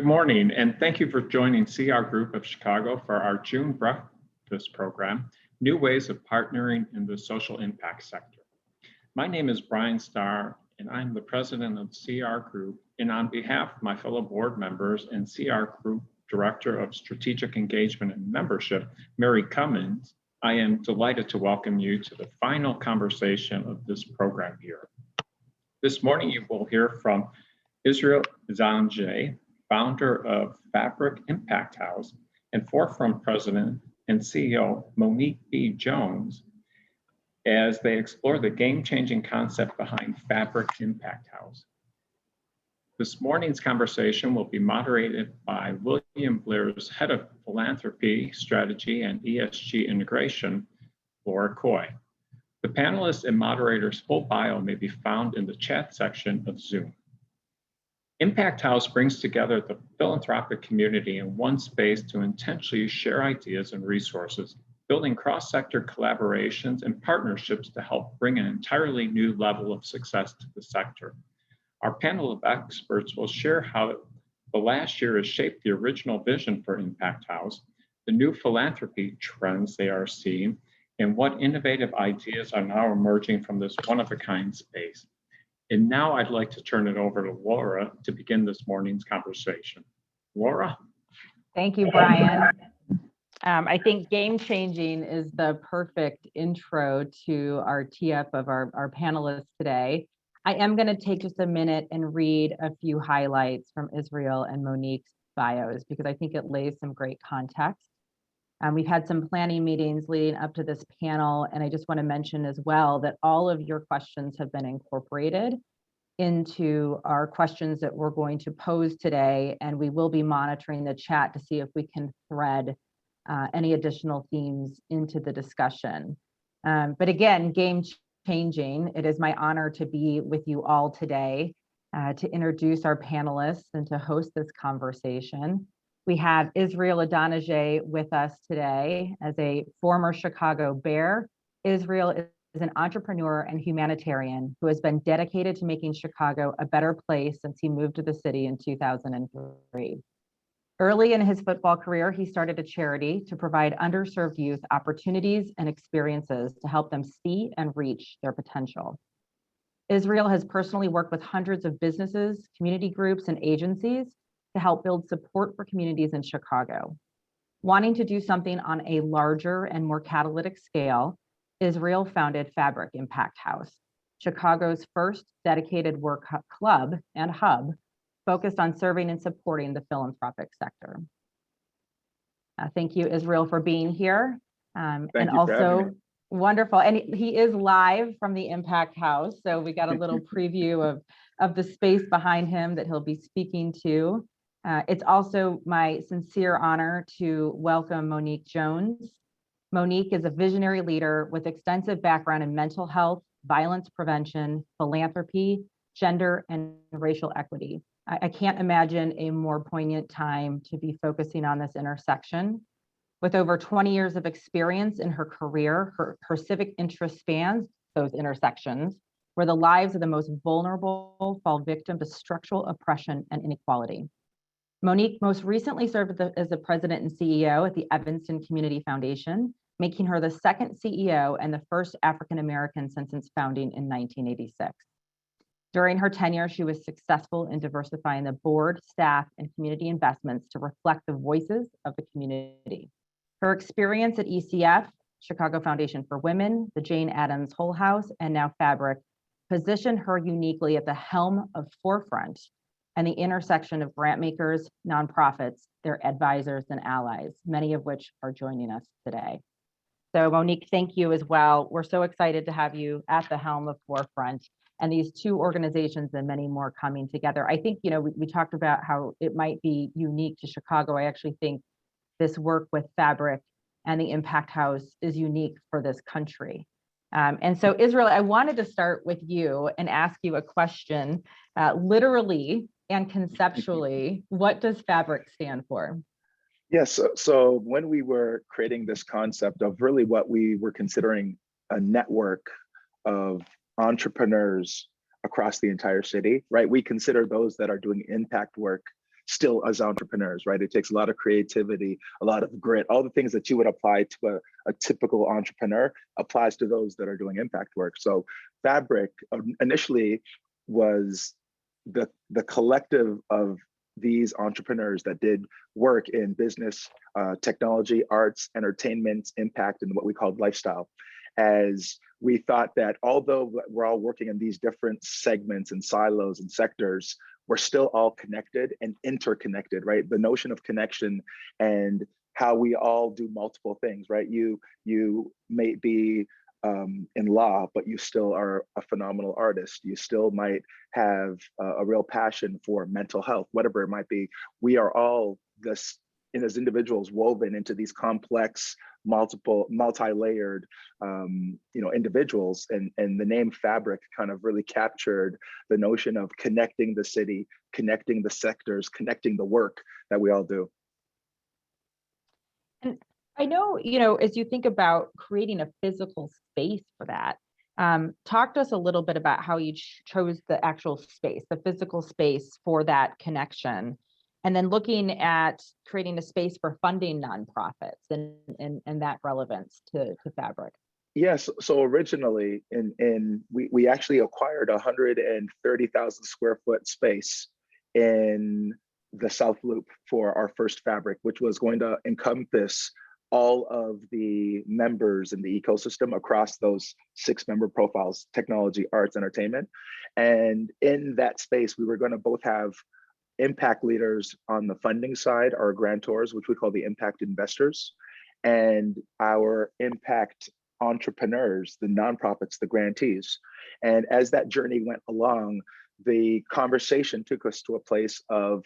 Good morning, and thank you for joining CR Group of Chicago for our June breakfast program, New Ways of Partnering in the Social Impact Sector. My name is Brian Starr, and I'm the president of CR Group. And on behalf of my fellow board members and CR Group Director of Strategic Engagement and Membership, Mary Cummins, I am delighted to welcome you to the final conversation of this program year. This morning, you will hear from Israel Zanjeh, founder of Fabric Impact House, and Forefront president and CEO Monique B. Jones, as they explore the game-changing concept behind Fabric Impact House. This morning's conversation will be moderated by William Blair's head of philanthropy, strategy, and ESG integration, Laura Coy. The panelists and moderators' full bio may be found in the chat section of Zoom. Impact House brings together the philanthropic community in one space to intentionally share ideas and resources, building cross-sector collaborations and partnerships to help bring an entirely new level of success to the sector. Our panel of experts will share how the last year has shaped the original vision for Impact House, the new philanthropy trends they are seeing, and what innovative ideas are now emerging from this one-of-a-kind space. And now I'd like to turn it over to Laura to begin this morning's conversation. Laura? Thank you, Brian. I think game changing is the perfect intro to our tee-up of our panelists today. I am going to take just a minute and read a few highlights from Israel and Monique's bios because I think it lays some great context. We've had some planning meetings leading up to this panel, and I just want to mention as well that all of your questions have been incorporated into our questions that we're going to pose today, and we will be monitoring the chat to see if we can thread any additional themes into the discussion. But again, game changing, it is my honor to be with you all today to introduce our panelists and to host this conversation. We have Israel Zanjeh with us today as a former Chicago Bear. Israel is an entrepreneur and humanitarian who has been dedicated to making Chicago a better place since he moved to the city in 2003. Early in his football career, he started a charity to provide underserved youth opportunities and experiences to help them see and reach their potential. Israel has personally worked with hundreds of businesses, community groups, and agencies to help build support for communities in Chicago. Wanting to do something on a larger and more catalytic scale, Israel founded Fabric Impact House, Chicago's first dedicated work club and hub focused on serving and supporting the philanthropic sector. Thank you, Israel, for being here. And also wonderful. And he is live from the Impact House. So we got a little preview of the space behind him that he'll be speaking to. It's also my sincere honor to welcome Monique Jones. Monique is a visionary leader with extensive background in mental health, violence prevention, philanthropy, gender, and racial equity. I can't imagine a more poignant time to be focusing on this intersection. With over 20 years of experience in her career, her civic interest spans those intersections, where the lives of the most vulnerable fall victim to structural oppression and inequality. Monique most recently served as the president and CEO at the Evanston Community Foundation, making her the second CEO and the first African-American since its founding in 1986. During her tenure, she was successful in diversifying the board, staff, and community investments to reflect the voices of the community. Her experience at ECF, Chicago Foundation for Women, the Jane Addams Whole House, and now Fabric, positioned her uniquely at the helm of Forefront and the intersection of grant makers, nonprofits, their advisors, and allies, many of which are joining us today. So Monique, thank you as well. We're so excited to have you at the helm of Forefront and these two organizations and many more coming together. I think, we talked about how it might be unique to Chicago. I actually think this work with Fabric and the Impact House is unique for this country. And so Israel, I wanted to start with you and ask you a question, literally and conceptually, what does Fabric stand for? Yes, so when we were creating this concept of really what we were considering a network of entrepreneurs across the entire city, right? We consider those that are doing impact work still as entrepreneurs, right? It takes a lot of creativity, a lot of grit, all the things that you would apply to a typical entrepreneur applies to those that are doing impact work. So Fabric initially was the collective of these entrepreneurs that did work in business, technology, arts, entertainment, impact, and what we called lifestyle. As we thought that although we're all working in these different segments and silos and sectors, we're still all connected and interconnected, right? The notion of connection and how we all do multiple things, right? You may be in law, but you still are a phenomenal artist. You still might have a real passion for mental health, whatever it might be. We are all this, and as individuals, woven into these complex, multi-layered, individuals. And the name Fabric kind of really captured the notion of connecting the city, connecting the sectors, connecting the work that we all do. And I know, as you think about creating a physical space for that, talk to us a little bit about how you chose the actual space, the physical space for that connection, and then looking at creating a space for funding nonprofits and that relevance to Fabric. Yes. So originally, we actually acquired 130,000 square foot space in the South Loop for our first Fabric, which was going to encompass all of the members in the ecosystem across those 6 member profiles: technology, arts, entertainment. And in that space, we were going to both have impact leaders on the funding side, our grantors, which we call the impact investors, and our impact entrepreneurs, the nonprofits, the grantees. And as that journey went along, the conversation took us to a place of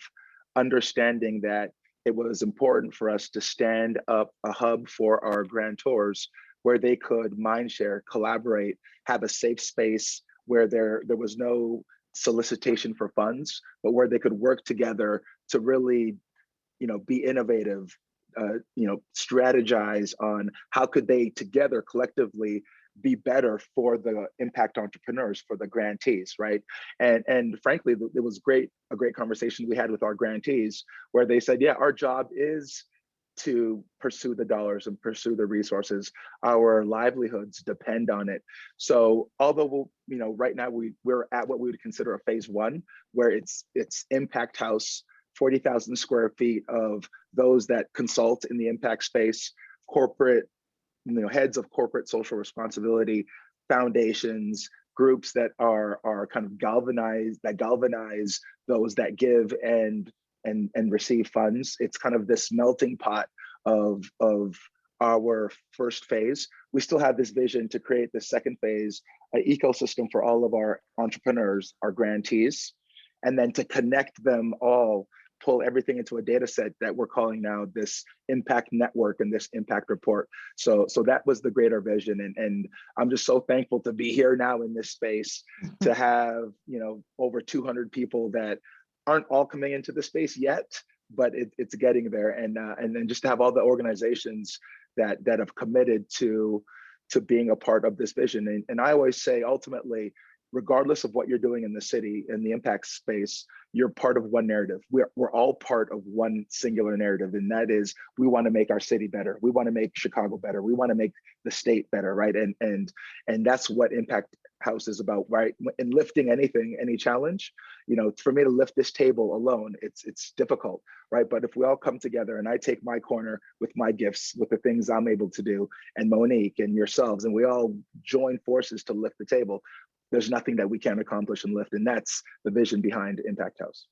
understanding that it was important for us to stand up a hub for our grantors where they could mind share, collaborate, have a safe space where there was no solicitation for funds, but where they could work together to really, be innovative, strategize on how could they together collectively be better for the impact entrepreneurs, for the grantees, right? And frankly, it was a great conversation we had with our grantees where they said, yeah, our job is to pursue the dollars and pursue the resources. Our livelihoods depend on it. So although right now we're at what we would consider a phase 1, where it's Impact House, 40,000 square feet of those that consult in the impact space, corporate, heads of corporate social responsibility, foundations, groups that are kind of galvanize those that give and receive funds. It's kind of this melting pot of our first phase. We still have this vision to create the second phase, an ecosystem for all of our entrepreneurs, our grantees, and then to connect them all, pull everything into a data set that we're calling now this impact network and this impact report. So that was the greater vision. And I'm just so thankful to be here now in this space, to have, over 200 people that aren't all coming into the space yet, but it's getting there. And then just to have all the organizations that have committed to being a part of this vision. And I always say, ultimately, regardless of what you're doing in the city, in the impact space, you're part of one narrative. We're all part of one singular narrative, and that is we want to make our city better. We want to make Chicago better. We want to make the state better, right? And that's what Impact House is about, right? In lifting anything, any challenge, for me to lift this table alone, it's difficult, right? But if we all come together and I take my corner with my gifts, with the things I'm able to do, and Monique and yourselves, and we all join forces to lift the table, there's nothing that we can't accomplish and lift. And that's the vision behind Impact House.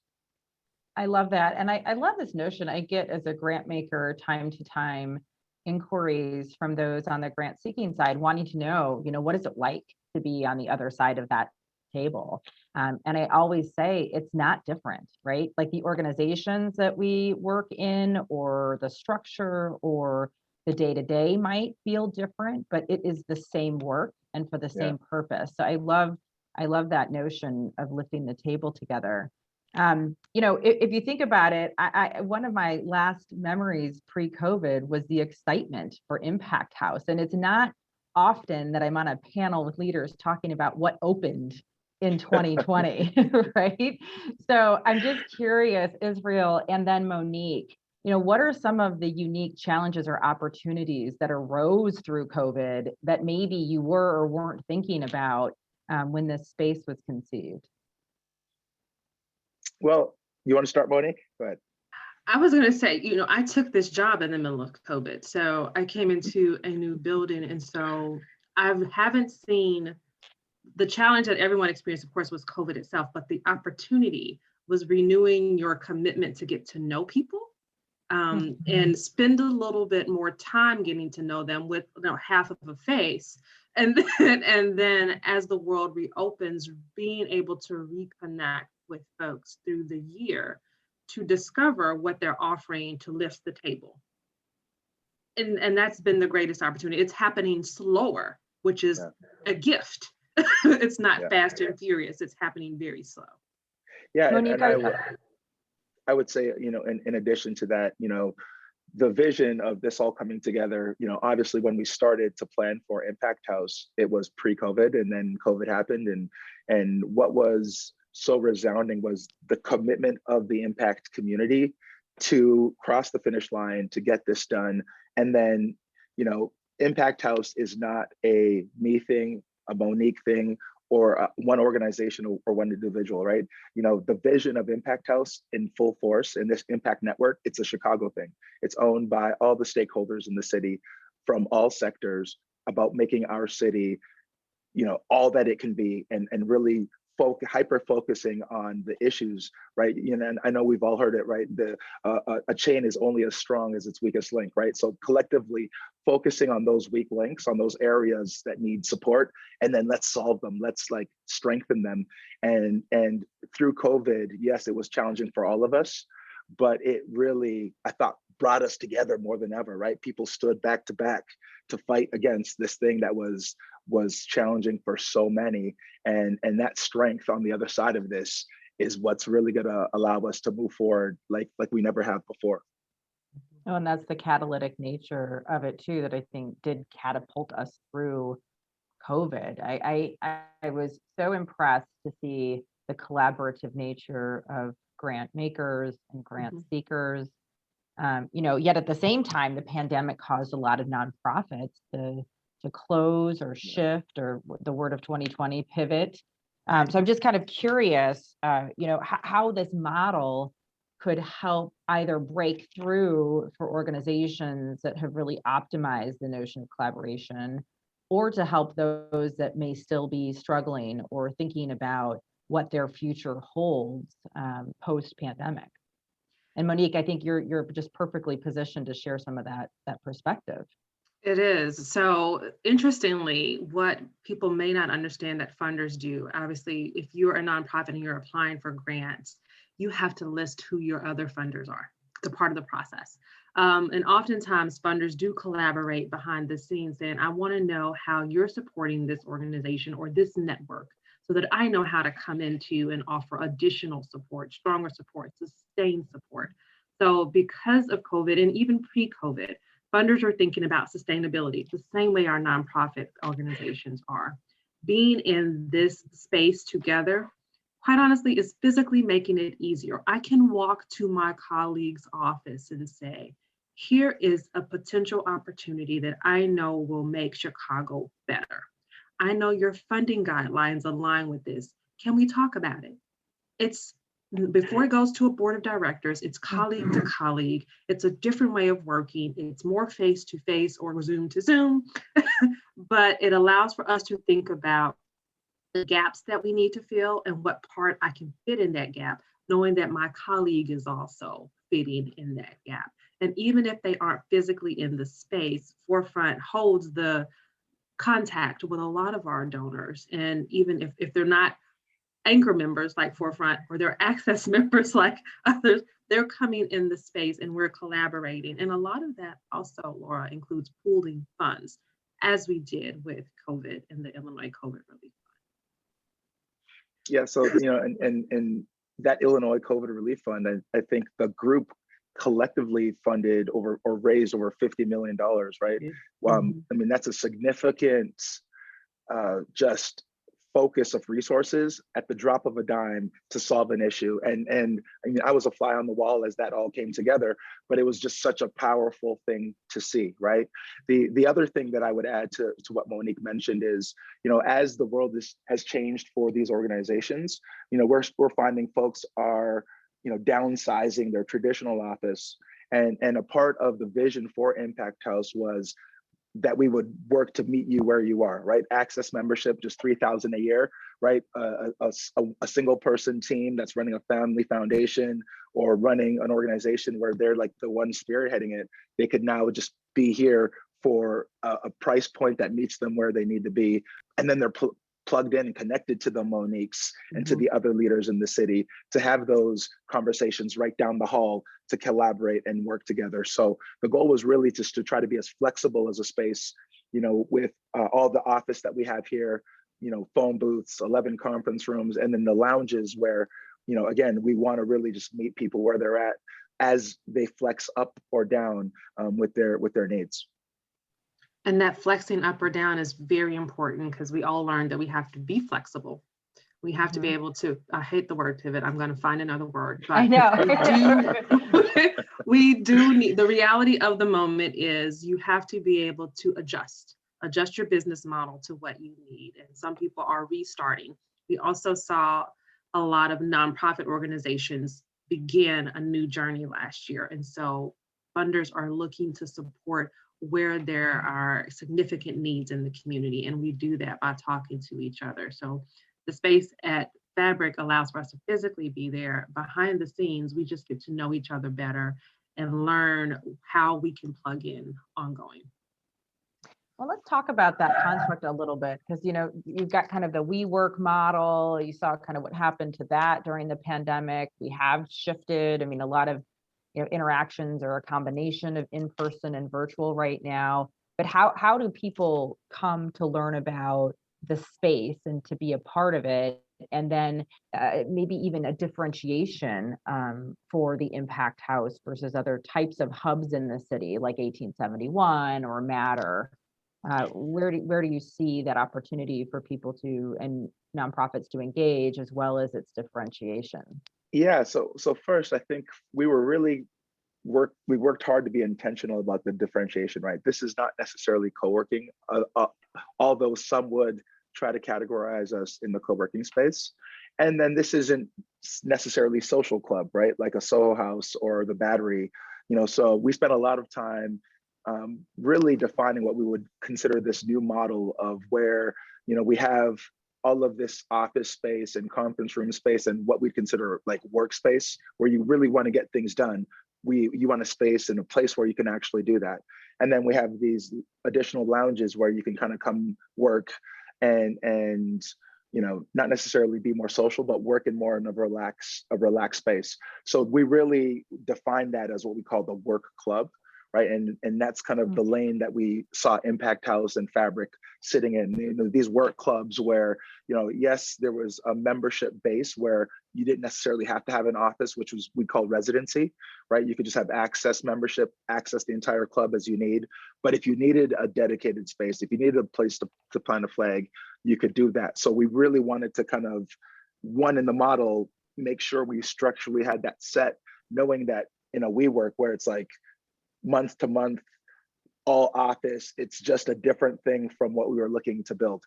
I love that. And I love this notion. I get, as a grant maker, time to time inquiries from those on the grant seeking side wanting to know, what is it like to be on the other side of that table? And I always say it's not different, right? Like the organizations that we work in, or the structure, or the day-to-day might feel different, but it is the same work and for the same purpose. So I love that notion of lifting the table together. If you think about it, one of my last memories pre-COVID was the excitement for Impact House. And it's not often that I'm on a panel with leaders talking about what opened in 2020, right? So I'm just curious, Israel and then Monique, what are some of the unique challenges or opportunities that arose through COVID that maybe you were or weren't thinking about when this space was conceived? Well, you want to start, Monique? Go ahead. I was going to say, I took this job in the middle of COVID. So I came into a new building. And so I haven't seen the challenge that everyone experienced, of course, was COVID itself, but the opportunity was renewing your commitment to get to know people and spend a little bit more time getting to know them with half of a face. And then as the world reopens, being able to reconnect with folks through the year to discover what they're offering to lift the table. And that's been the greatest opportunity. It's happening slower, which is a gift. It's not fast and furious. It's happening very slow. Yeah, Monique, and I would say, in addition to that, the vision of this all coming together, obviously when we started to plan for Impact House, it was pre-COVID, and then COVID happened, and what was so resounding was the commitment of the impact community to cross the finish line, to get this done. And then, Impact House is not a me thing, a Monique thing, or one organization or one individual, right? The vision of Impact House in full force in this impact network, it's a Chicago thing. It's owned by all the stakeholders in the city from all sectors, about making our city, all that it can be, and really hyper focusing on the issues, right? And I know we've all heard it, right? A chain is only as strong as its weakest link, right? So collectively focusing on those weak links, on those areas that need support, and then let's solve them. Let's strengthen them. And through COVID, yes, it was challenging for all of us, but it really, I thought, brought us together more than ever, right? People stood back to back to fight against this thing that was challenging for so many. And that strength on the other side of this is what's really going to allow us to move forward like we never have before. Oh, and that's the catalytic nature of it too, that I think did catapult us through COVID. I was so impressed to see the collaborative nature of grant makers and grant seekers. Yet at the same time, the pandemic caused a lot of nonprofits to close or shift, or the word of 2020, pivot. So I'm just kind of curious, how this model could help either break through for organizations that have really optimized the notion of collaboration, or to help those that may still be struggling or thinking about what their future holds post-pandemic. And Monique, I think you're just perfectly positioned to share some of that perspective. It is. So interestingly, what people may not understand that funders do, obviously, if you're a nonprofit and you're applying for grants, you have to list who your other funders are. It's a part of the process. And oftentimes funders do collaborate behind the scenes, saying, I want to know how you're supporting this organization or this network, so that I know how to come into and offer additional support, stronger support, sustained support. So because of COVID and even pre-COVID, funders are thinking about sustainability the same way our nonprofit organizations are. Being in this space together, quite honestly, is physically making it easier. I can walk to my colleague's office and say, here is a potential opportunity that I know will make Chicago better. I know your funding guidelines align with this. Can we talk about it? It's before it goes to a board of directors, it's colleague to colleague. It's a different way of working. It's more face to face or Zoom to Zoom, but it allows for us to think about the gaps that we need to fill and what part I can fit in that gap, knowing that my colleague is also fitting in that gap. And even if they aren't physically in the space, Forefront holds the contact with a lot of our donors. And even if they're not anchor members like Forefront, or they're access members like others, they're coming in the space and we're collaborating. And a lot of that also, Laura, includes pooling funds, as we did with COVID and the Illinois COVID Relief Fund. Yeah, so, and that Illinois COVID Relief Fund, I think the group collectively funded or raised over $50 million, right? I mean, that's a significant just focus of resources at the drop of a dime to solve an issue. And I mean, I was a fly on the wall as that all came together, but it was just such a powerful thing to see, right? The other thing that I would add to what Monique mentioned is, as the world has changed for these organizations, we're finding folks are, downsizing their traditional office. And a part of the vision for Impact House was that we would work to meet you where you are, right? Access membership, just $3,000 a year, right? A single person team that's running a family foundation or running an organization where they're like the one spearheading it, they could now just be here for a price point that meets them where they need to be. And then they're plugged in and connected to the Moniques and to the other leaders in the city to have those conversations right down the hall to collaborate and work together. So the goal was really just to try to be as flexible as a space, with all the office that we have here, phone booths, 11 conference rooms, and then the lounges where, again, we want to really just meet people where they're at as they flex up or down with their needs. And that flexing up or down is very important because we all learned that we have to be flexible. We have to be able to, I hate the word pivot, I'm going to find another word. But I know. we do need, the reality of the moment is you have to be able to adjust your business model to what you need. And some people are restarting. We also saw a lot of nonprofit organizations begin a new journey last year. And so funders are looking to support where there are significant needs in the community. And we do that by talking to each other. So the space at Fabric allows for us to physically be there. Behind the scenes, we just get to know each other better and learn how we can plug in ongoing. Well, let's talk about that construct a little bit, because you've got kind of the WeWork model. You saw kind of what happened to that during the pandemic. We have shifted. I mean, a lot of interactions are a combination of in-person and virtual right now. But how do people come to learn about the space and to be a part of it? And then maybe even a differentiation for the Impact House versus other types of hubs in the city, like 1871 or Matter. Where do you see that opportunity for people to and nonprofits to engage, as well as its differentiation? Yeah, so first, I think we worked hard to be intentional about the differentiation, right? This is not necessarily co-working, although some would try to categorize us in the co-working space. And then this isn't necessarily social club, right? Like a Soho House or the Battery, so we spent a lot of time really defining what we would consider this new model of where, we have all of this office space and conference room space and what we consider like workspace, where you really want to get things done. You want a space and a place where you can actually do that. And then we have these additional lounges where you can kind of come work and not necessarily be more social, but work in more in a relaxed space. So we really define that as what we call the work club. Right. And that's kind of the lane that we saw Impact House and Fabric sitting in, these work clubs where, yes, there was a membership base where you didn't necessarily have to have an office, which we call residency, right? You could just have access membership, access the entire club as you need. But if you needed a dedicated space, if you needed a place to plant a flag, you could do that. So we really wanted to kind of, one in the model, make sure we structurally had that set, knowing that in a WeWork where it's like, month to month, all office, it's just a different thing from what we were looking to build.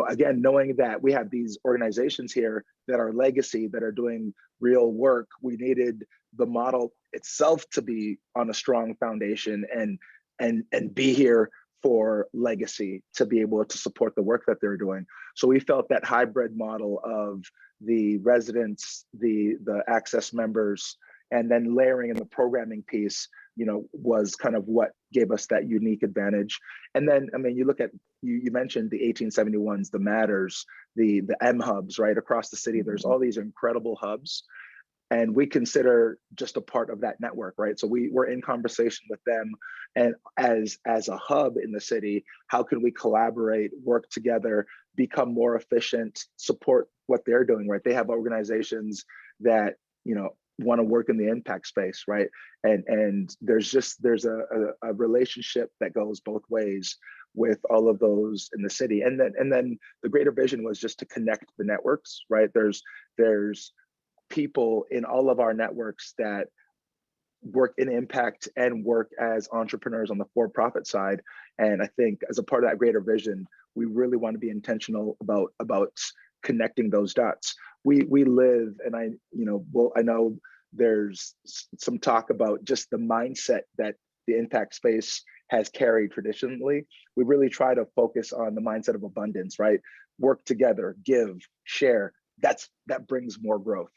Again, knowing that we have these organizations here that are legacy, that are doing real work, we needed the model itself to be on a strong foundation and be here for legacy to be able to support the work that they're doing. So we felt that hybrid model of the residents, the access members, and then layering in the programming piece, was kind of what gave us that unique advantage. And then, I mean, you look at, you mentioned the 1871s, the Matters, the M hubs, right? Across the city, there's all these incredible hubs. And we consider just a part of that network, right? So we're in conversation with them. And as a hub in the city, how can we collaborate, work together, become more efficient, support what they're doing, right? They have organizations that, want to work in the impact space, right? And there's a relationship that goes both ways with all of those in the city. And then the greater vision was just to connect the networks, right? There's people in all of our networks that work in impact and work as entrepreneurs on the for-profit side. And I think as a part of that greater vision, we really want to be intentional about connecting those dots. We live, and I know there's some talk about just the mindset that the impact space has carried traditionally. We really try to focus on the mindset of abundance, right? Work together, give, share. That brings more growth.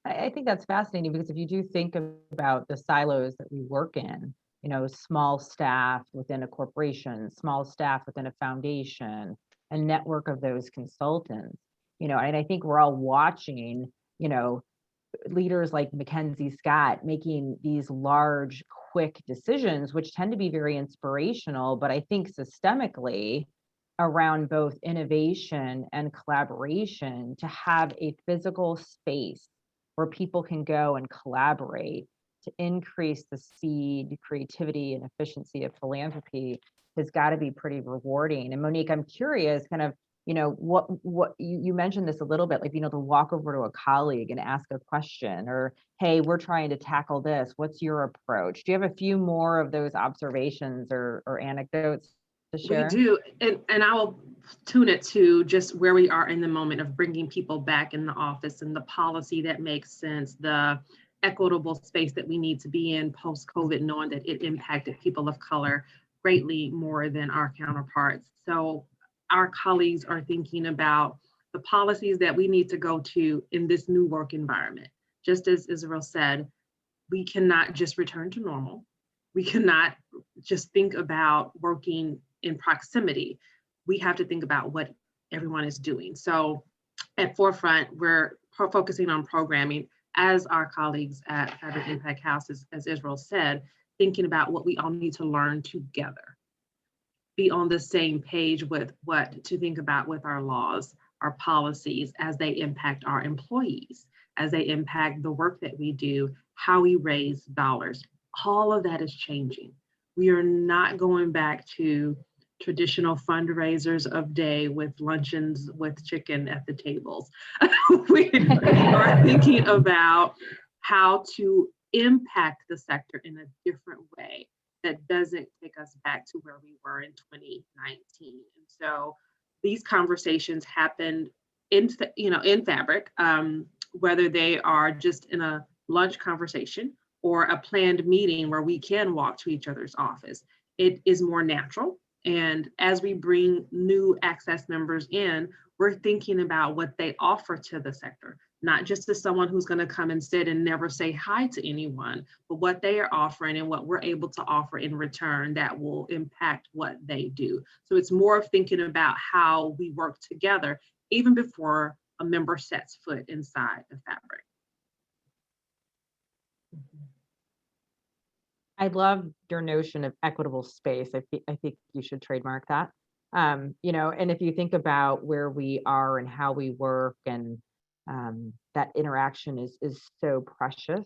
I think that's fascinating, because if you do think about the silos that we work in, small staff within a corporation, small staff within a foundation, a network of those consultants, and I think we're all watching, leaders like Mackenzie Scott making these large, quick decisions, which tend to be very inspirational, but I think systemically around both innovation and collaboration, to have a physical space where people can go and collaborate to increase the speed, creativity, and efficiency of philanthropy has got to be pretty rewarding. And Monique, I'm curious, kind of, what you mentioned this a little bit, like, to walk over to a colleague and ask a question, or, hey, we're trying to tackle this. What's your approach? Do you have a few more of those observations or anecdotes to share? We do, and I will tune it to just where we are in the moment of bringing people back in the office and the policy that makes sense, the equitable space that we need to be in post-COVID, knowing that it impacted people of color greatly more than our counterparts. So our colleagues are thinking about the policies that we need to go to in this new work environment. Just as Israel said, we cannot just return to normal. We cannot just think about working in proximity. We have to think about what everyone is doing. So at Forefront, we're focusing on programming as our colleagues at Fabric Impact House, as Israel said, thinking about what we all need to learn together. Be on the same page with what to think about with our laws, our policies, as they impact our employees, as they impact the work that we do, how we raise dollars. All of that is changing. We are not going back to traditional fundraisers of day with luncheons with chicken at the tables. We are thinking about how to impact the sector in a different way that doesn't take us back to where we were in 2019. And so these conversations happened in Fabric, whether they are just in a lunch conversation or a planned meeting where we can walk to each other's office. It is more natural. And as we bring new Access members in, we're thinking about what they offer to the sector, not just as someone who's going to come and sit and never say hi to anyone, but what they are offering and what we're able to offer in return that will impact what they do. So it's more of thinking about how we work together even before a member sets foot inside the Fabric. I love your notion of equitable space. I think you should trademark that. And if you think about where we are and how we work, and that interaction is so precious.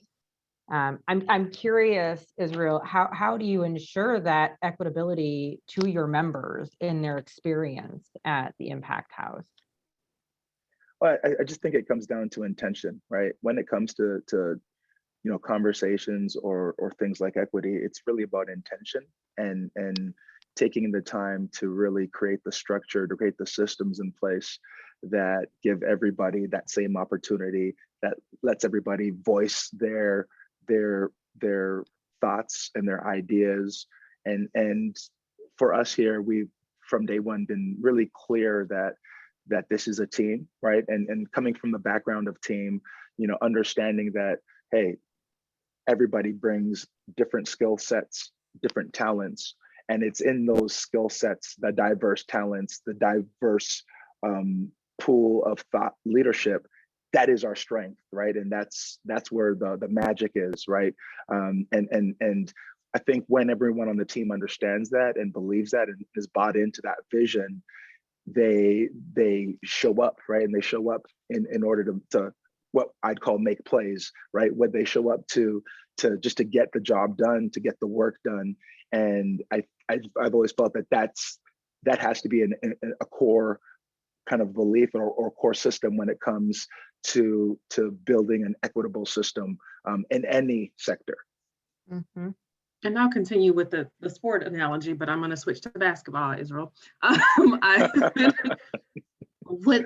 I'm curious, Israel, how do you ensure that equitability to your members in their experience at the Impact House? Well, I just think it comes down to intention, right? When it comes to conversations or things like equity, it's really about intention and taking the time to really create the structure, to create the systems in place that give everybody that same opportunity, that lets everybody voice their thoughts and their ideas. And for us here, we've from day one been really clear that this is a team, right? And coming from the background of team, understanding that, hey, everybody brings different skill sets, different talents, and it's in those skill sets, the diverse talents, the diverse pool of thought leadership, that is our strength, right? And that's where the magic is, right? And I think when everyone on the team understands that and believes that and is bought into that vision, they show up, right? And they show up in order to what I'd call make plays, right? When they show up to just to get the job done, to get the work done. And I've always felt that has to be a core kind of belief or core system when it comes to building an equitable system in any sector. Mhm. And I'll continue with the sport analogy, but I'm going to switch to basketball, Israel. With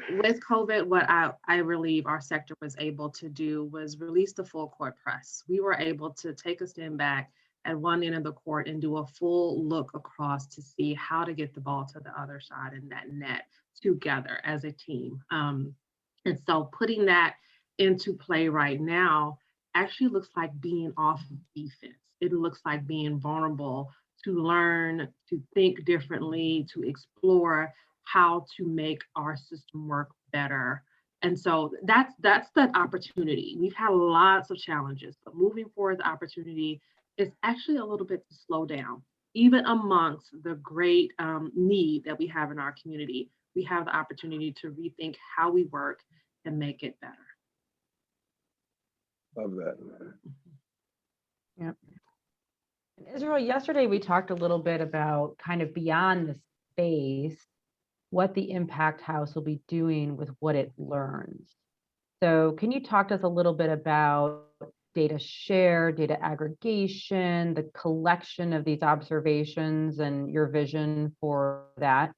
COVID, what I believe our sector was able to do was release the full court press. We were able to take a stand back at one end of the court and do a full look across to see how to get the ball to the other side in that net together as a team. And so putting that into play right now actually looks like being off of defense. It looks like being vulnerable to learn, to think differently, to explore how to make our system work better. And so that's the opportunity. We've had lots of challenges, but moving forward, the opportunity is actually a little bit to slow down. Even amongst the great need that we have in our community, we have the opportunity to rethink how we work and make it better. Love that. Yep. And Israel, yesterday we talked a little bit about kind of beyond the space, what the Impact House will be doing with what it learns. So can you talk to us a little bit about data share, data aggregation, the collection of these observations and your vision for that?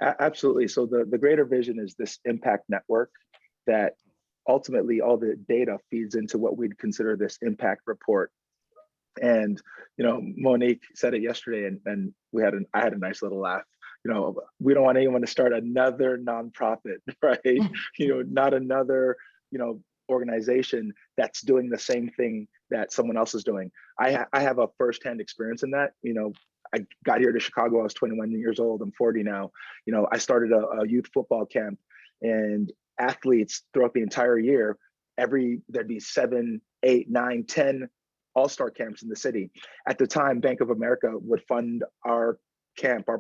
Absolutely. So the greater vision is this impact network that ultimately all the data feeds into what we'd consider this impact report. And Monique said it yesterday, and I had a nice little laugh. We don't want anyone to start another nonprofit, right? Not another organization that's doing the same thing that someone else is doing. I have a firsthand experience in that. I got here to Chicago. I was 21 years old. I'm 40 now. I started a youth football camp, and athletes throughout the entire year, there'd be 7, 8, 9, 10 all-star camps in the city. At the time, Bank of America would fund our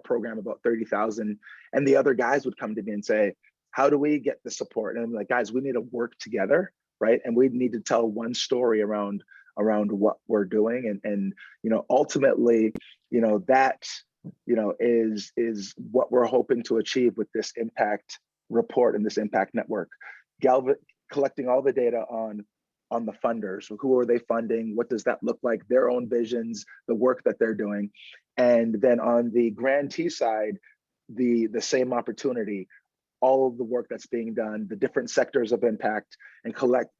program about $30,000, and the other guys would come to me and say, how do we get the support? And I'm like, guys, we need to work together, right? And we need to tell one story around what we're doing. And ultimately, that is what we're hoping to achieve with this impact report and this impact network. Collecting all the data on the funders. Who are they funding? What does that look like? Their own visions, the work that they're doing. And then on the grantee side, the same opportunity, all of the work that's being done, the different sectors of impact, and collect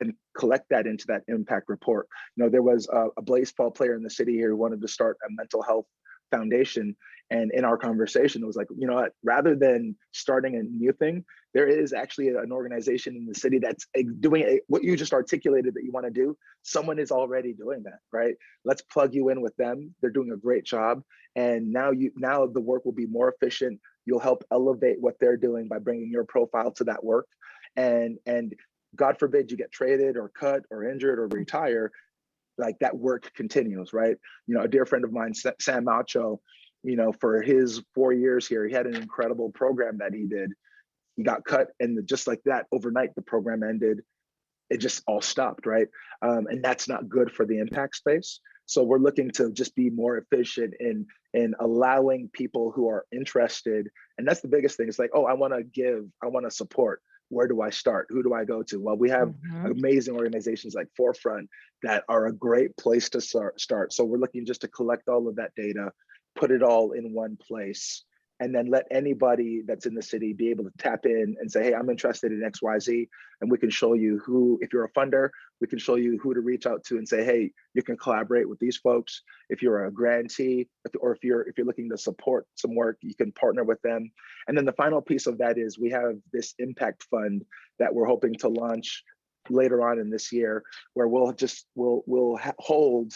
that into that impact report. There was a baseball player in the city here who wanted to start a mental health foundation. And in our conversation, it was like, what, rather than starting a new thing, there is actually an organization in the city that's doing what you just articulated that you want to do. Someone is already doing that, right? Let's plug you in with them. They're doing a great job. And now the work will be more efficient. You'll help elevate what they're doing by bringing your profile to that work. And God forbid you get traded or cut or injured or retire, like that work continues, right? A dear friend of mine, Sam Macho, for his 4 years here, he had an incredible program that he did. He got cut, and just like that, overnight, the program ended. It just all stopped, right? And that's not good for the impact space. So we're looking to just be more efficient in allowing people who are interested. And that's the biggest thing. It's like, oh, I want to give, I want to support. Where do I start? Who do I go to? Well, we have amazing organizations like Forefront that are a great place to start. So we're looking just to collect all of that data, put it all in one place, and then let anybody that's in the city be able to tap in and say, hey, I'm interested in XYZ. And we can show you who, if you're a funder, we can show you who to reach out to and say, hey, you can collaborate with these folks. If you're a grantee, or if you're looking to support some work, you can partner with them. And then the final piece of that is we have this impact fund that we're hoping to launch later on in this year, where we'll hold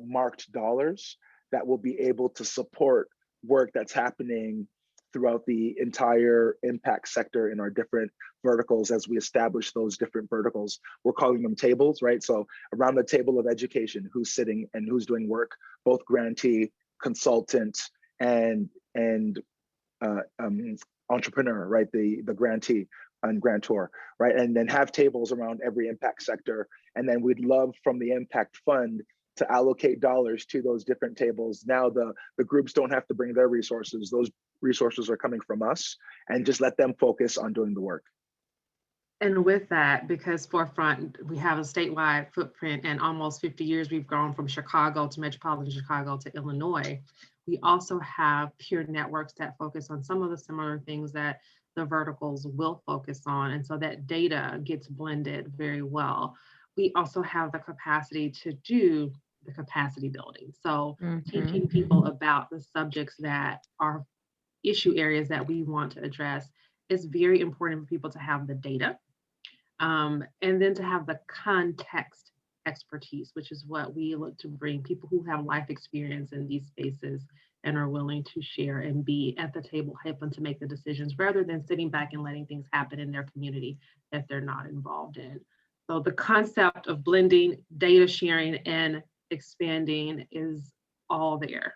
marked dollars that will be able to support work that's happening throughout the entire impact sector in our different verticals. As we establish those different verticals, we're calling them tables, right? So around the table of education, who's sitting and who's doing work, both grantee, consultant, and entrepreneur, right? The grantee. and grantor, right? And then have tables around every impact sector. And then we'd love from the impact fund to allocate dollars to those different tables. Now the groups don't have to bring their resources. Those resources are coming from us, and just let them focus on doing the work. And with that, because Forefront, we have a statewide footprint, and almost 50 years we've grown from Chicago to metropolitan Chicago to Illinois. We also have peer networks that focus on some of the similar things that the verticals will focus on. And so that data gets blended very well. We also have the capacity to do the capacity building. So teaching people about the subjects that are issue areas that we want to address is very important for people to have the data. And then to have the context expertise, which is what we look to bring, people who have life experience in these spaces and are willing to share and be at the table, helping to make the decisions rather than sitting back and letting things happen in their community that they're not involved in. So the concept of blending, data sharing, and expanding is all there.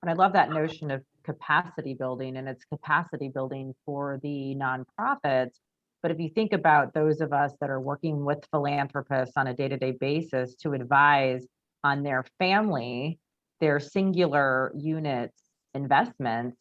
And I love that notion of capacity building, and it's capacity building for the nonprofits. But if you think about those of us that are working with philanthropists on a day-to-day basis to advise on their family, their singular units investments,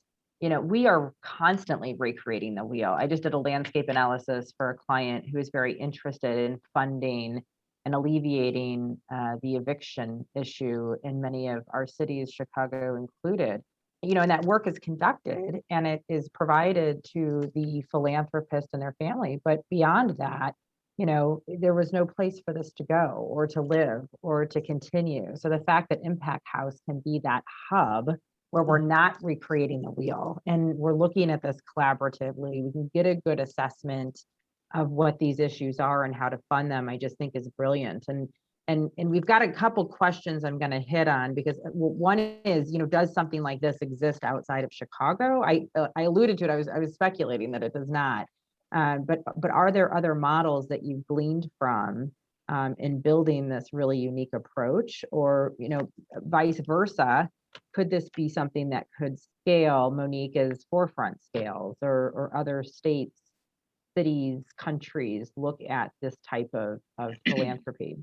we are constantly recreating the wheel. I just did a landscape analysis for a client who is very interested in funding and alleviating the eviction issue in many of our cities, Chicago included. And that work is conducted and it is provided to the philanthropist and their family. But beyond that, there was no place for this to go or to live or to continue. So the fact that Impact House can be that hub where we're not recreating the wheel and we're looking at this collaboratively, we can get a good assessment of what these issues are and how to fund them, I just think is brilliant. And we've got a couple questions I'm going to hit on, because one is, does something like this exist outside of Chicago? I alluded to it. I was speculating that it does not. But are there other models that you've gleaned from in building this really unique approach, or vice versa? Could this be something that could scale Monique as Forefront scales, or other states, cities, countries look at this type of philanthropy?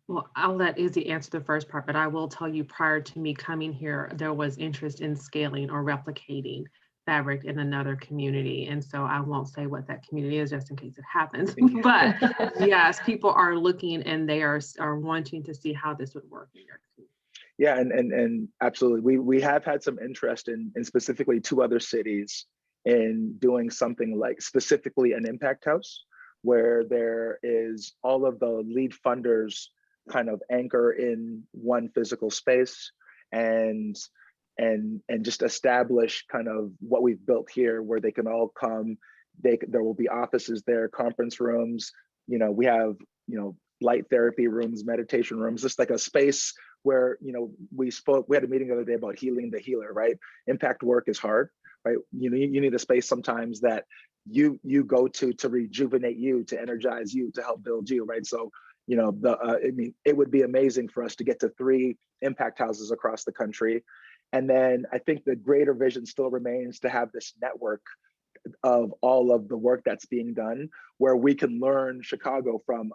Well, I'll let Izzy answer the first part, but I will tell you, prior to me coming here, there was interest in scaling or replicating fabric in another community. And so I won't say what that community is just in case it happens. But yes, people are looking and they are wanting to see how this would work in their community. Yeah, and absolutely. We have had some interest in specifically 2 other cities in doing something like specifically an impact house, where there is all of the lead funders kind of anchor in one physical space and just establish kind of what we've built here, where they can all come. There will be offices there, conference rooms. We have light therapy rooms, meditation rooms, just like a space where we had a meeting the other day about healing the healer, right? Impact work is hard, right? You need a space sometimes that you go to rejuvenate you, to energize you, to help build you, right? So it would be amazing for us to get to 3 impact houses across the country. And then I think the greater vision still remains to have this network of all of the work that's being done, where we can learn Chicago from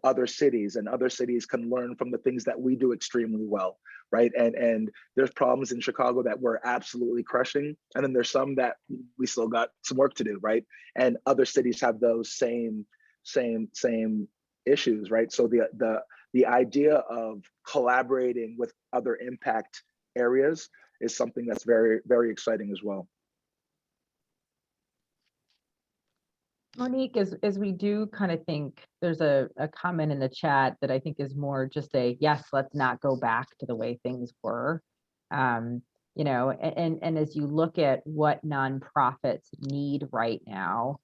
other cities, and other cities can learn from the things that we do extremely well, right? And there's problems in Chicago that we're absolutely crushing, and then there's some that we still got some work to do, right? And other cities have those same issues, right? So the idea of collaborating with other impact areas is something that's very, very exciting as well. Monique, as we do kind of think, there's a comment in the chat that I think is more just a, yes, let's not go back to the way things were. And as you look at what nonprofits need right now,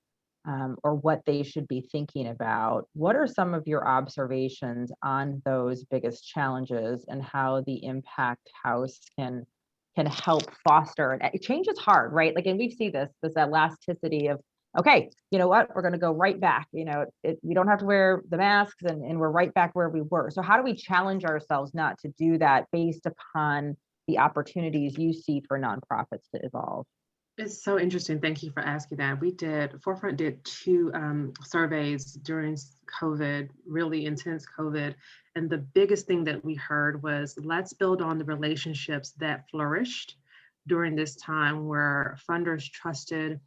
or what they should be thinking about, what are some of your observations on those biggest challenges and how the Impact House can help foster? And change is hard, right? Like, and we see this elasticity of, okay, you know what, we're going to go right back. We don't have to wear the masks, and we're right back where we were. So how do we challenge ourselves not to do that based upon the opportunities you see for nonprofits to evolve? It's so interesting. Thank you for asking that. Forefront did two surveys during COVID, really intense COVID. And the biggest thing that we heard was let's build on the relationships that flourished during this time where funders trusted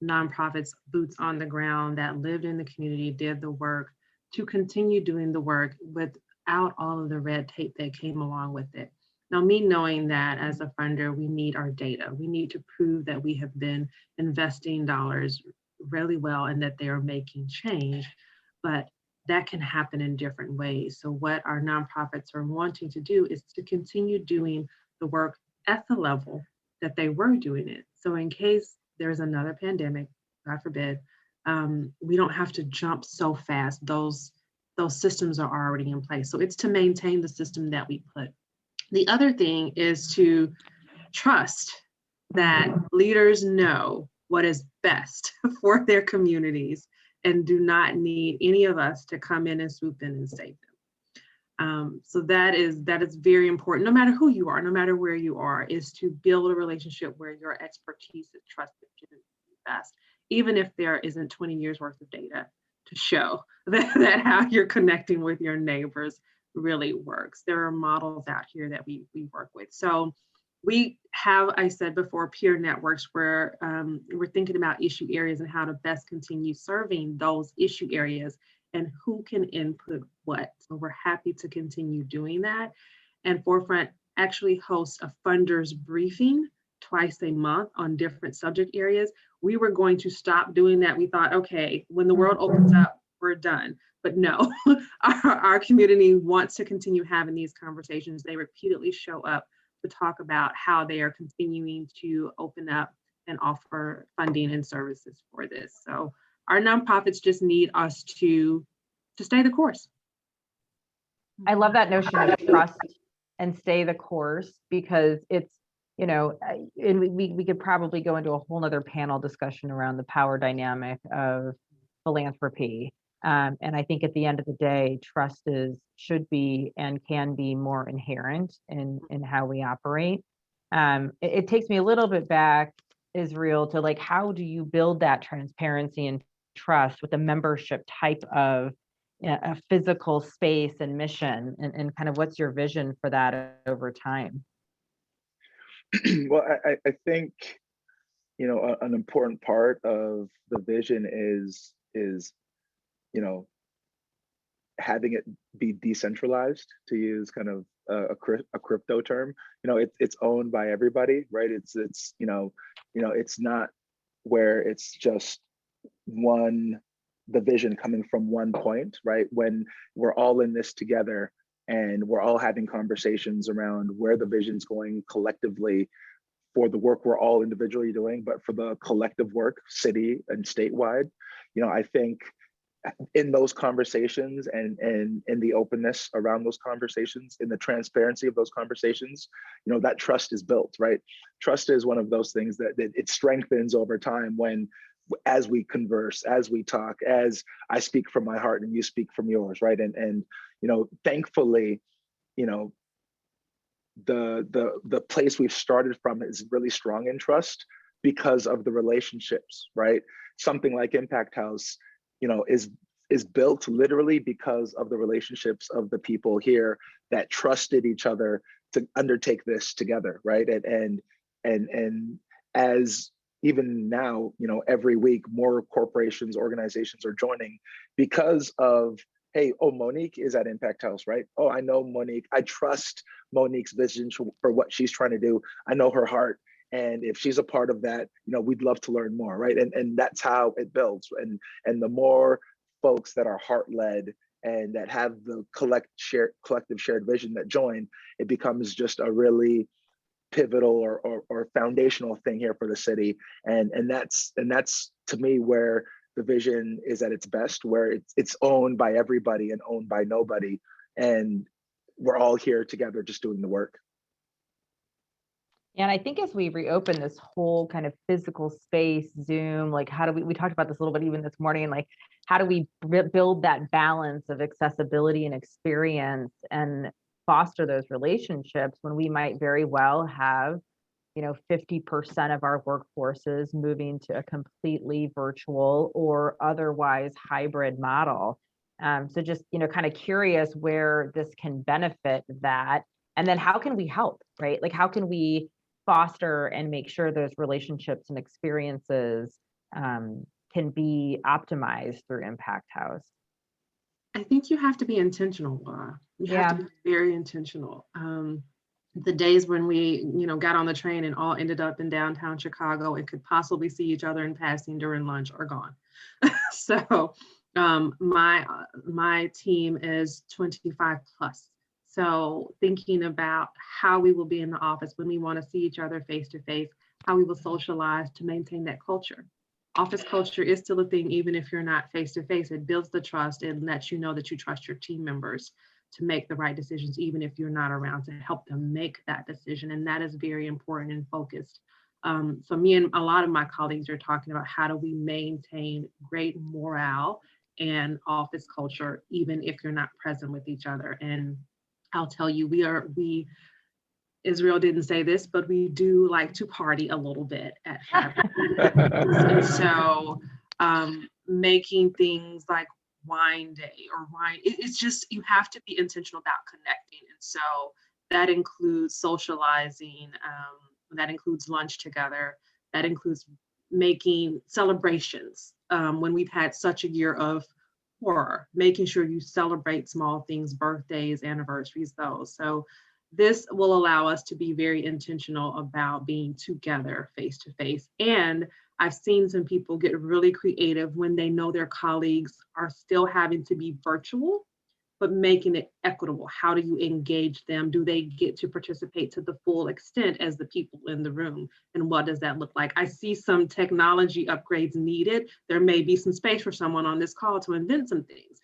nonprofits, boots on the ground that lived in the community, did the work to continue doing the work without all of the red tape that came along with it. Now, me knowing that as a funder, we need our data. We need to prove that we have been investing dollars really well and that they are making change, but that can happen in different ways. So what our nonprofits are wanting to do is to continue doing the work at the level that they were doing it. So in case there's another pandemic, God forbid, we don't have to jump so fast. Those systems are already in place. So it's to maintain the system that we put. The other thing is to trust that leaders know what is best for their communities and do not need any of us to come in and swoop in and save them. So that is very important, no matter who you are, no matter where you are, is to build a relationship where your expertise is trusted to do best, even if there isn't 20 years worth of data to show that how you're connecting with your neighbors really works. There are models out here that we work with. So we have, I said before, peer networks where we're thinking about issue areas and how to best continue serving those issue areas and who can input what. So we're happy to continue doing that. And Forefront actually hosts a funders briefing twice a month on different subject areas. We were going to stop doing that. We thought, okay, when the world opens up, we're done. But no, our community wants to continue having these conversations. They repeatedly show up to talk about how they are continuing to open up and offer funding and services for this. So our nonprofits just need us to stay the course. I love that notion of trust and stay the course, because it's, you know, and we could probably go into a whole nother panel discussion around the power dynamic of philanthropy. And I think at the end of the day, trust should be and can be more inherent in how we operate. It takes me a little bit back, Israel, to like, how do you build that transparency and trust with a membership type of a physical space and mission, and kind of what's your vision for that over time? Well, I think, you know, an important part of the vision is, you know, having it be decentralized, to use kind of a crypto term. You know, it's owned by everybody, right? It's you know, it's not where it's just the vision coming from one point, right? When we're all in this together and we're all having conversations around where the vision's going collectively for the work we're all individually doing, but for the collective work, city and statewide. You know, I think in those conversations and in the openness around those conversations, in the transparency of those conversations, you know, that trust is built, right? Trust is one of those things that it strengthens over time when, as we converse, as we talk, as I speak from my heart and you speak from yours, right? And you know, thankfully, you know, the place we've started from is really strong in trust because of the relationships, right? Something like Impact House, you know, is built literally because of the relationships of the people here that trusted each other to undertake this together, right? And as even now, you know, every week more corporations, organizations are joining because of, hey, oh, Monique is at Impact House, right? Oh, I know Monique. I trust Monique's vision for what she's trying to do. I know her heart. And if she's a part of that, you know, we'd love to learn more, right? And that's how it builds. And the more folks that are heart-led and that have the collective shared vision that join, it becomes just a really pivotal or foundational thing here for the city. And that's to me where the vision is at its best, where it's owned by everybody and owned by nobody. And we're all here together just doing the work. And I think as we reopen this whole kind of physical space, Zoom, like how do we talked about this a little bit even this morning, like how do we build that balance of accessibility and experience and foster those relationships when we might very well have 50% of our workforces moving to a completely virtual or otherwise hybrid model. So just, kind of curious where this can benefit that. And then how can we help, right? Like, how can we foster and make sure those relationships and experiences can be optimized through Impact House? I think you have to be intentional, Laura. You have to be very intentional. The days when we, got on the train and all ended up in downtown Chicago and could possibly see each other in passing during lunch are gone. So my team is 25 plus. So thinking about how we will be in the office when we want to see each other face to face, how we will socialize to maintain that culture. Office culture is still a thing, even if you're not face to face. It builds the trust and lets you know that you trust your team members to make the right decisions, even if you're not around to help them make that decision. And that is very important and focused. So me and a lot of my colleagues are talking about how do we maintain great morale and office culture, even if you're not present with each other. And I'll tell you, Israel didn't say this, but we do like to party a little bit at Fabric. And so making things like wine day or it's just, you have to be intentional about connecting. And so that includes socializing, that includes lunch together, that includes making celebrations. When we've had such a year of horror, making sure you celebrate small things, birthdays, anniversaries, those. So this will allow us to be very intentional about being together face to face. And I've seen some people get really creative when they know their colleagues are still having to be virtual, but making it equitable. How do you engage them? Do they get to participate to the full extent as the people in the room? And what does that look like? I see some technology upgrades needed. There may be some space for someone on this call to invent some things,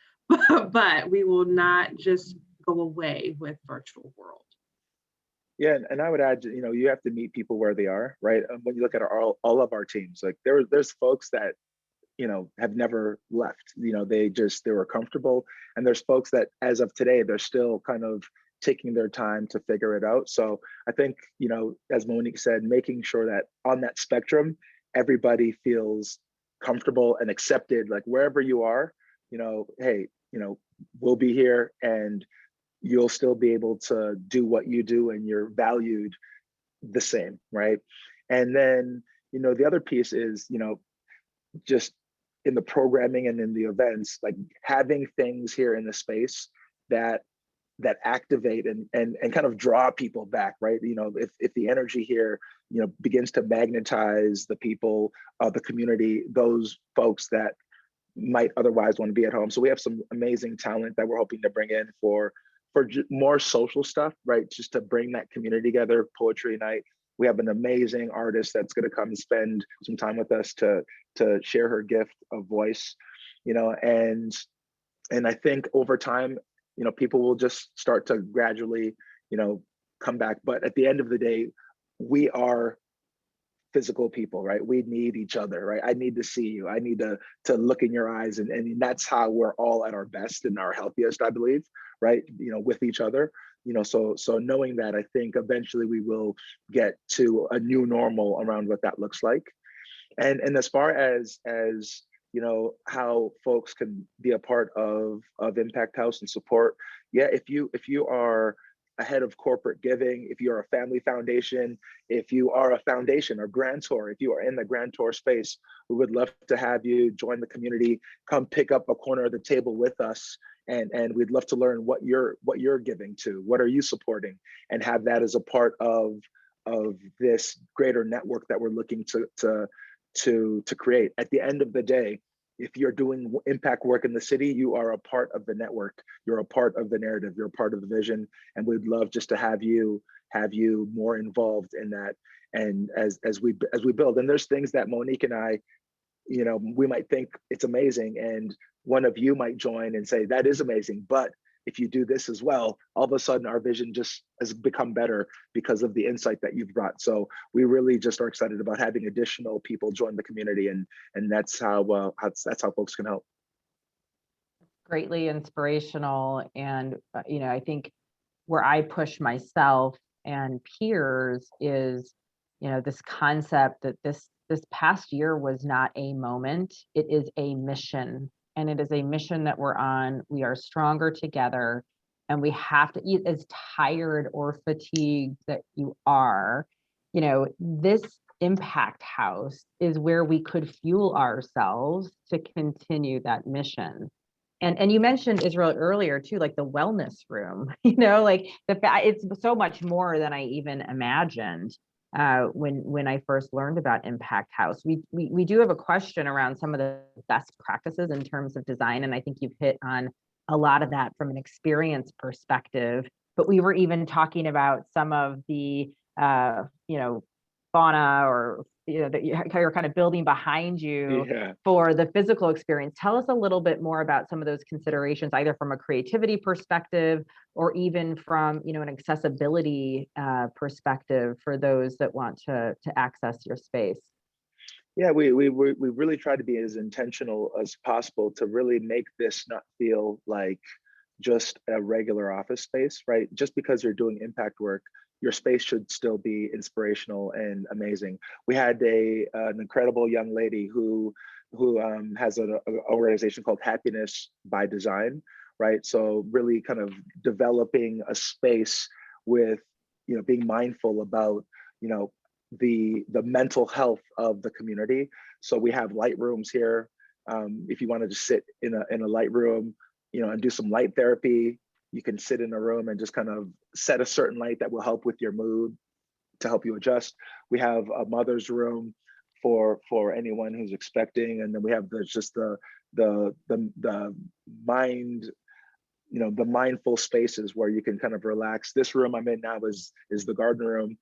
but we will not just go away with virtual world. Yeah, and I would add, you have to meet people where they are, right? When you look at all of our teams, like there's folks that, have never left. They were comfortable, and there's folks that, as of today, they're still kind of taking their time to figure it out. So I think, as Monique said, making sure that on that spectrum, everybody feels comfortable and accepted, like wherever you are, hey, we'll be here, and you'll still be able to do what you do, and you're valued the same, right? And then, the other piece is, just in the programming and in the events, like having things here in the space that activate and kind of draw people back, right? If the energy here, begins to magnetize the people of the community, those folks that might otherwise want to be at home. So we have some amazing talent that we're hoping to bring in for more social stuff, right? Just to bring that community together. Poetry night. We have an amazing artist that's going to come and spend some time with us to share her gift of voice, and I think over time, people will just start to gradually, come back. But at the end of the day, we are physical people, right? We need each other, right? I need to see you. I need to look in your eyes, and that's how we're all at our best and our healthiest, I believe, right? With each other. So knowing that, I think eventually we will get to a new normal around what that looks like. And as far as how folks can be a part of Impact House and support, yeah, if you are a head of corporate giving, if you're a family foundation, if you are a foundation or grantor, if you are in the grantor space, we would love to have you join the community, come pick up a corner of the table with us. And we'd love to learn what you're giving to, what are you supporting, and have that as a part of this greater network that we're looking to create. At the end of the day, if you're doing impact work in the city, you are a part of the network. You're a part of the narrative. You're a part of the vision, and we'd love just to have you more involved in that. And as we build, and there's things that Monique and I, we might think it's amazing, and one of you might join and say that is amazing, but if you do this as well, all of a sudden our vision just has become better because of the insight that you've brought. So we really just are excited about having additional people join the community, and that's how folks can help. Greatly inspirational. And, I think where I push myself and peers is this concept that this past year was not a moment, it is a mission. And it is a mission that we're on. We are stronger together, and we have to eat as tired or fatigued that you are. This impact house is where we could fuel ourselves to continue that mission. And you mentioned Israel earlier too, like the wellness room, like it's so much more than I even imagined when I first learned about Impact House. We do have a question around some of the best practices in terms of design, and I think you've hit on a lot of that from an experience perspective. But we were even talking about some of the fauna or that you're kind of building behind you for the physical experience. Tell us a little bit more about some of those considerations, either from a creativity perspective or even from an accessibility perspective for those that want to access your space. Yeah, we really try to be as intentional as possible to really make this not feel like just a regular office space, right? Just because you're doing impact work, your space should still be inspirational and amazing. We had an incredible young lady who has an organization called Happiness by Design, right? So really kind of developing a space with, being mindful about, the mental health of the community. So we have light rooms here. If you wanted to sit in a light room, and do some light therapy, you can sit in a room and just kind of set a certain light that will help with your mood to help you adjust. We have a mother's room for anyone who's expecting, and then we have the mind, the mindful spaces where you can kind of relax. This room I'm in now is the garden room,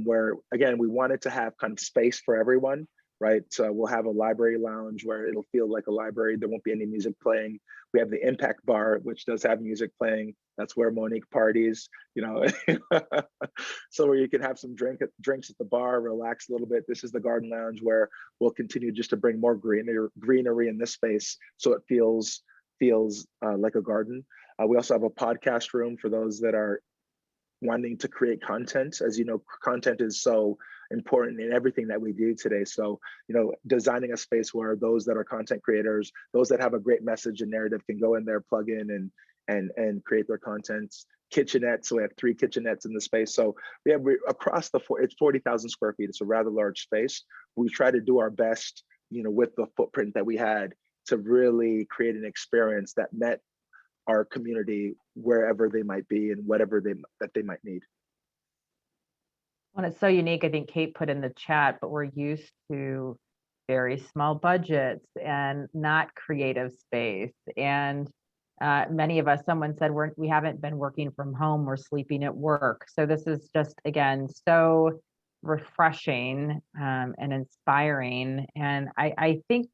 where again we wanted to have kind of space for everyone, right? So we'll have a library lounge where it'll feel like a library. There won't be any music playing. We have the Impact Bar, which does have music playing. That's where Monique parties, so where you can have some drinks at the bar, relax a little bit. This is the garden lounge where we'll continue just to bring more greenery in this space, so it feels like a garden. We also have a podcast room for those that are wanting to create content. As you know, content is so important in everything that we do today. So, designing a space where those that are content creators, those that have a great message and narrative can go in there, plug in and create their content. Kitchenettes, so we have 3 kitchenettes in the space. So we across it's 40,000 square feet. It's a rather large space. We try to do our best, with the footprint that we had to really create an experience that met our community wherever they might be and whatever they might need. Well, it's so unique. I think Kate put in the chat, but we're used to very small budgets and not creative space. And many of us, someone said we haven't been working from home, we're sleeping at work. So this is just, again, so refreshing and inspiring. And I think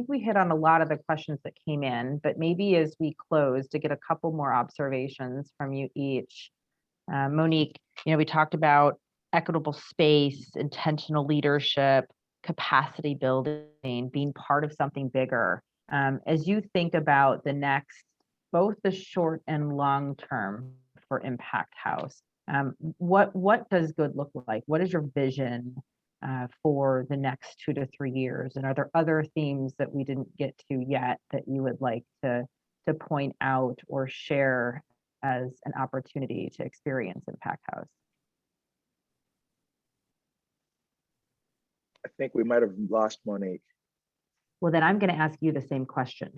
we hit on a lot of the questions that came in, but maybe as we close, to get a couple more observations from you each. Monique, we talked about equitable space, intentional leadership, capacity building, being part of something bigger. As you think about the next, both the short and long term for Impact House, what does good look like? What is your vision for the next 2 to 3 years? And are there other themes that we didn't get to yet that you would like to point out or share as an opportunity to experience Impact House? I think we might have lost Monique. Well, then I'm going to ask you the same question.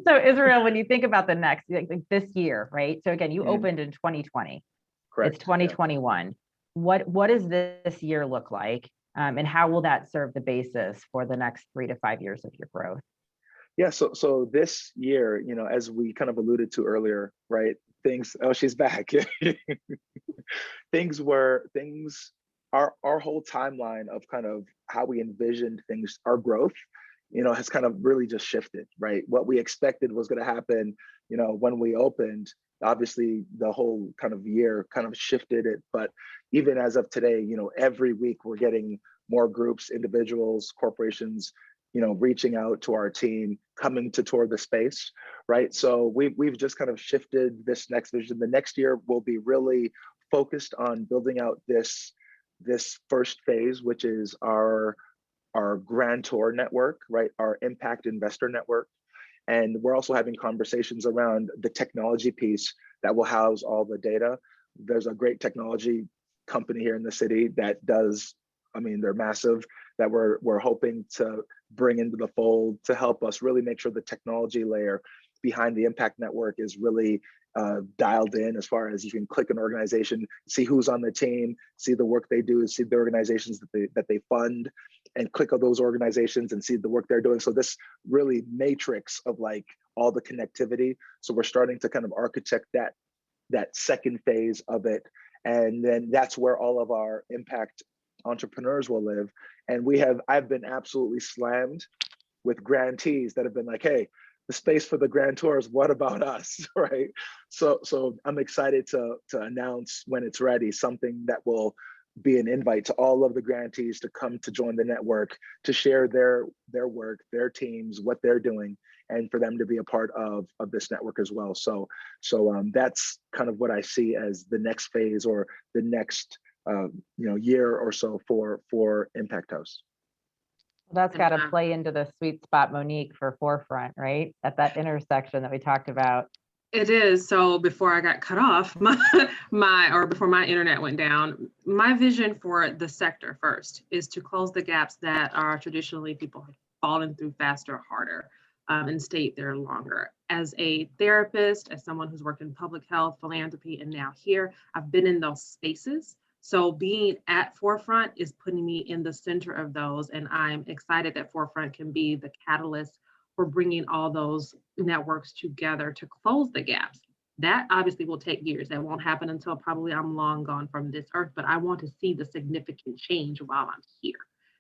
So Israel, when you think about the next, like this year, right? So again, you opened in 2020. Correct. It's 2021. Yeah. What does this year look like? And how will that serve the basis for the next 3 to 5 years of your growth? Yeah, so this year, as we kind of alluded to earlier, right? She's back. Our whole timeline of kind of how we envisioned things, our growth, has kind of really just shifted, right? What we expected was going to happen, when we opened, obviously the whole kind of year kind of shifted it. But even as of today, every week we're getting more groups, individuals, corporations, reaching out to our team, coming to tour the space, right? So we've just kind of shifted this next vision. The next year will be really focused on building out this first phase, which is our grantor network, right? Our impact investor network. And we're also having conversations around the technology piece that will house all the data. There's a great technology company here in the city that does, I mean, they're massive, that we're hoping to bring into the fold to help us really make sure the technology layer behind the impact network is really dialed in, as far as you can click an organization, see who's on the team, see the work they do, see the organizations that they fund, and click on those organizations and see the work they're doing. So this really matrix of like all the connectivity. So we're starting to kind of architect that second phase of it. And then that's where all of our impact entrepreneurs will live. And I've been absolutely slammed with grantees that have been like, hey, the space for the grantors, what about us, right? So I'm excited to announce when it's ready, something that will be an invite to all of the grantees to come to join the network, to share their work, their teams, what they're doing, and for them to be a part of this network as well. So that's kind of what I see as the next phase, or the next year or so for Impact House. Well, that's got to play into the sweet spot, Monique, for Forefront, right? At that intersection that we talked about. It is. So before I got cut off, before my internet went down, my vision for the sector first is to close the gaps that are traditionally people have fallen through faster, harder, and stayed there longer. As a therapist, as someone who's worked in public health, philanthropy, and now here, I've been in those spaces. So being at Forefront is putting me in the center of those, and I'm excited that Forefront can be the catalyst for bringing all those networks together to close the gaps. That obviously will take years. That won't happen until probably I'm long gone from this earth, but I want to see the significant change while I'm here.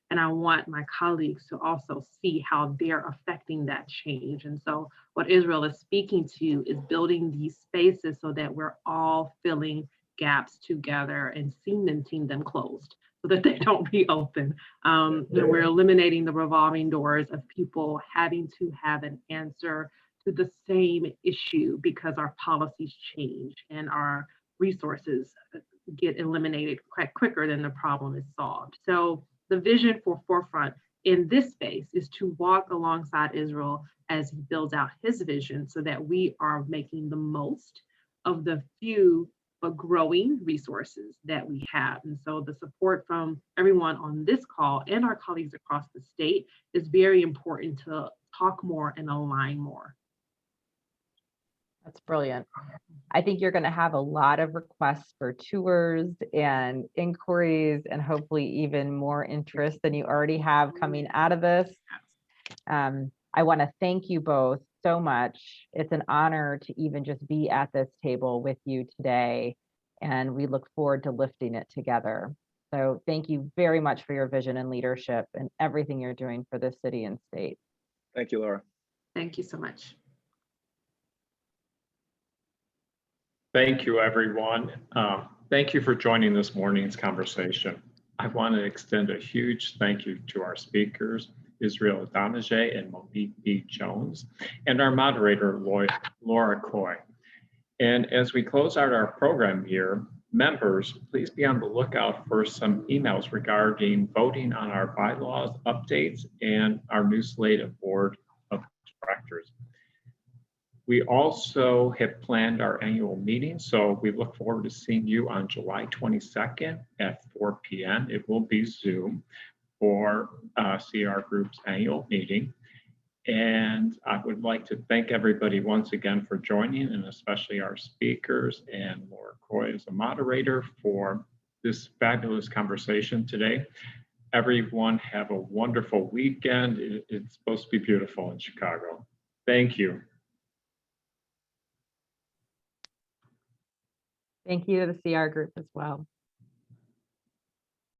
And I want my colleagues to also see how they're affecting that change. And so what Israel is speaking to is building these spaces so that we're all filling gaps together and cementing them closed so that they don't reopen. We're eliminating the revolving doors of people having to have an answer to the same issue because our policies change and our resources get eliminated quite quicker than the problem is solved. So the vision for Forefront in this space is to walk alongside Israel as he builds out his vision so that we are making the most of the few but growing resources that we have. And so the support from everyone on this call and our colleagues across the state is very important to talk more and align more. That's brilliant. I think you're going to have a lot of requests for tours and inquiries, and hopefully even more interest than you already have coming out of this. I want to thank you both so much. It's an honor to even just be at this table with you today, and we look forward to lifting it together. So thank you very much for your vision and leadership and everything you're doing for this city and state. Thank you, Laura. Thank you so much. Thank you, everyone. Thank you for joining this morning's conversation. I want to extend a huge thank you to our speakers, Israel Adonijah and Monique B. Jones, and our moderator, Laura Coy. And as we close out our program here, members, please be on the lookout for some emails regarding voting on our bylaws updates and our new slate of board of directors. We also have planned our annual meeting, so we look forward to seeing you on July 22nd at 4 p.m. It will be Zoom for CR Group's annual meeting. And I would like to thank everybody once again for joining, and especially our speakers and Laura Coy as a moderator for this fabulous conversation today. Everyone have a wonderful weekend. It's supposed to be beautiful in Chicago. Thank you. Thank you to the CR Group as well.